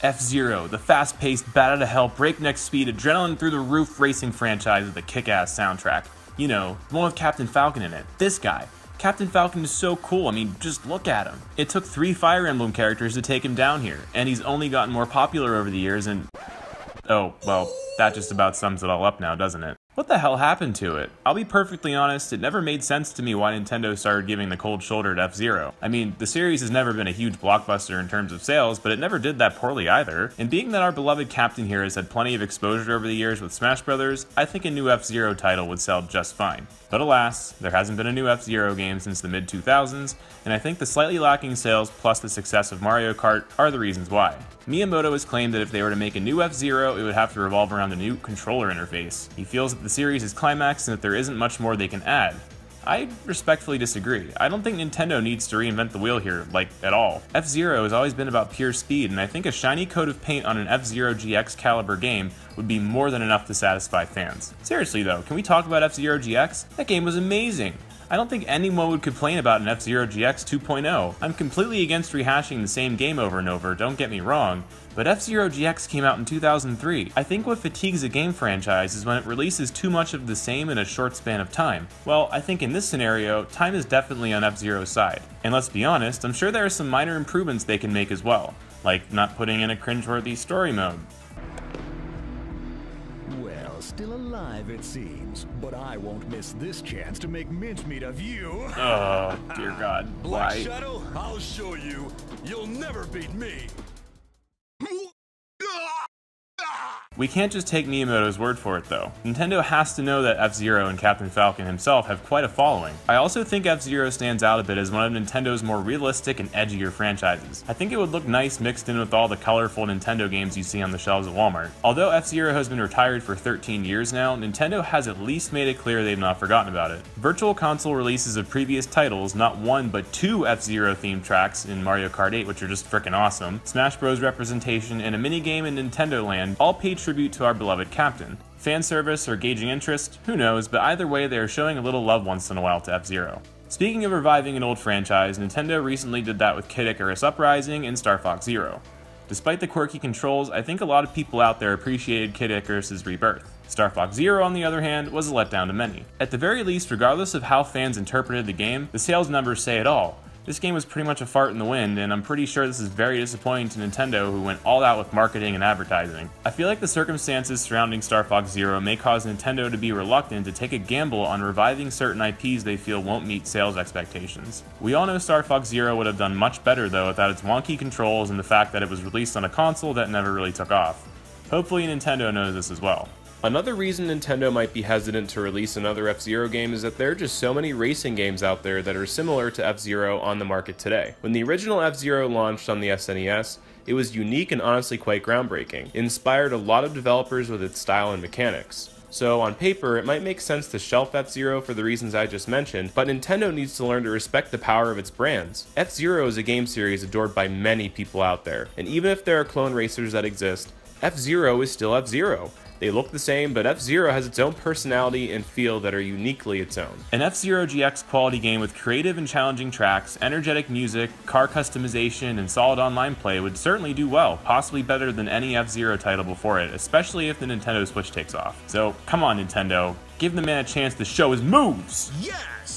F-Zero, the fast-paced, bat-out-of-hell, breakneck speed, adrenaline-through-the-roof racing franchise with a kick-ass soundtrack. You know, the one with Captain Falcon in it. This guy. Captain Falcon is so cool, I mean, just look at him. It took 3 Fire Emblem characters to take him down here, and he's only gotten more popular over the years and... Oh, well, that just about sums it all up now, doesn't it? What the hell happened to it? I'll be perfectly honest, it never made sense to me why Nintendo started giving the cold shoulder to F-Zero. I mean, the series has never been a huge blockbuster in terms of sales, but it never did that poorly either. And being that our beloved captain here has had plenty of exposure over the years with Smash Bros., I think a new F-Zero title would sell just fine. But alas, there hasn't been a new F-Zero game since the mid-2000s, and I think the slightly lacking sales plus the success of Mario Kart are the reasons why. Miyamoto has claimed that if they were to make a new F-Zero, it would have to revolve around a new controller interface. He feels that the series is climaxed and that there isn't much more they can add. I respectfully disagree. I don't think Nintendo needs to reinvent the wheel here, like, at all. F-Zero has always been about pure speed, and I think a shiny coat of paint on an F-Zero GX caliber game would be more than enough to satisfy fans. Seriously though, can we talk about F-Zero GX? That game was amazing! I don't think anyone would complain about an F-Zero GX 2.0. I'm completely against rehashing the same game over and over, don't get me wrong, but F-Zero GX came out in 2003. I think what fatigues a game franchise is when it releases too much of the same in a short span of time. Well, I think in this scenario, time is definitely on F-Zero's side. And let's be honest, I'm sure there are some minor improvements they can make as well, like not putting in a cringeworthy story mode. Still alive, it seems, but I won't miss this chance to make mincemeat of you. Oh, dear God. Black Why? Shadow, I'll show you. You'll never beat me. We can't just take Miyamoto's word for it though. Nintendo has to know that F-Zero and Captain Falcon himself have quite a following. I also think F-Zero stands out a bit as one of Nintendo's more realistic and edgier franchises. I think it would look nice mixed in with all the colorful Nintendo games you see on the shelves at Walmart. Although F-Zero has been retired for 13 years now, Nintendo has at least made it clear they've not forgotten about it. Virtual Console releases of previous titles, not 1 but 2 F-Zero themed tracks in Mario Kart 8, which are just frickin' awesome, Smash Bros representation, and a minigame in Nintendo Land all paid tribute to our beloved captain. Fan service or gauging interest, who knows, but either way they are showing a little love once in a while to F-Zero. Speaking of reviving an old franchise, Nintendo recently did that with Kid Icarus Uprising and Star Fox Zero. Despite the quirky controls, I think a lot of people out there appreciated Kid Icarus' rebirth. Star Fox Zero, on the other hand, was a letdown to many. At the very least, regardless of how fans interpreted the game, the sales numbers say it all. This game was pretty much a fart in the wind, and I'm pretty sure this is very disappointing to Nintendo, who went all out with marketing and advertising. I feel like the circumstances surrounding Star Fox Zero may cause Nintendo to be reluctant to take a gamble on reviving certain IPs they feel won't meet sales expectations. We all know Star Fox Zero would have done much better though without its wonky controls and the fact that it was released on a console that never really took off. Hopefully Nintendo knows this as well. Another reason Nintendo might be hesitant to release another F-Zero game is that there are just so many racing games out there that are similar to F-Zero on the market today. When the original F-Zero launched on the SNES, it was unique and honestly quite groundbreaking. It inspired a lot of developers with its style and mechanics. So on paper, it might make sense to shelf F-Zero for the reasons I just mentioned, but Nintendo needs to learn to respect the power of its brands. F-Zero is a game series adored by many people out there, and even if there are clone racers that exist, F-Zero is still F-Zero. They look the same, but F-Zero has its own personality and feel that are uniquely its own. An F-Zero GX quality game with creative and challenging tracks, energetic music, car customization, and solid online play would certainly do well, possibly better than any F-Zero title before it, especially if the Nintendo Switch takes off. So come on Nintendo, give the man a chance to show his moves! Yes!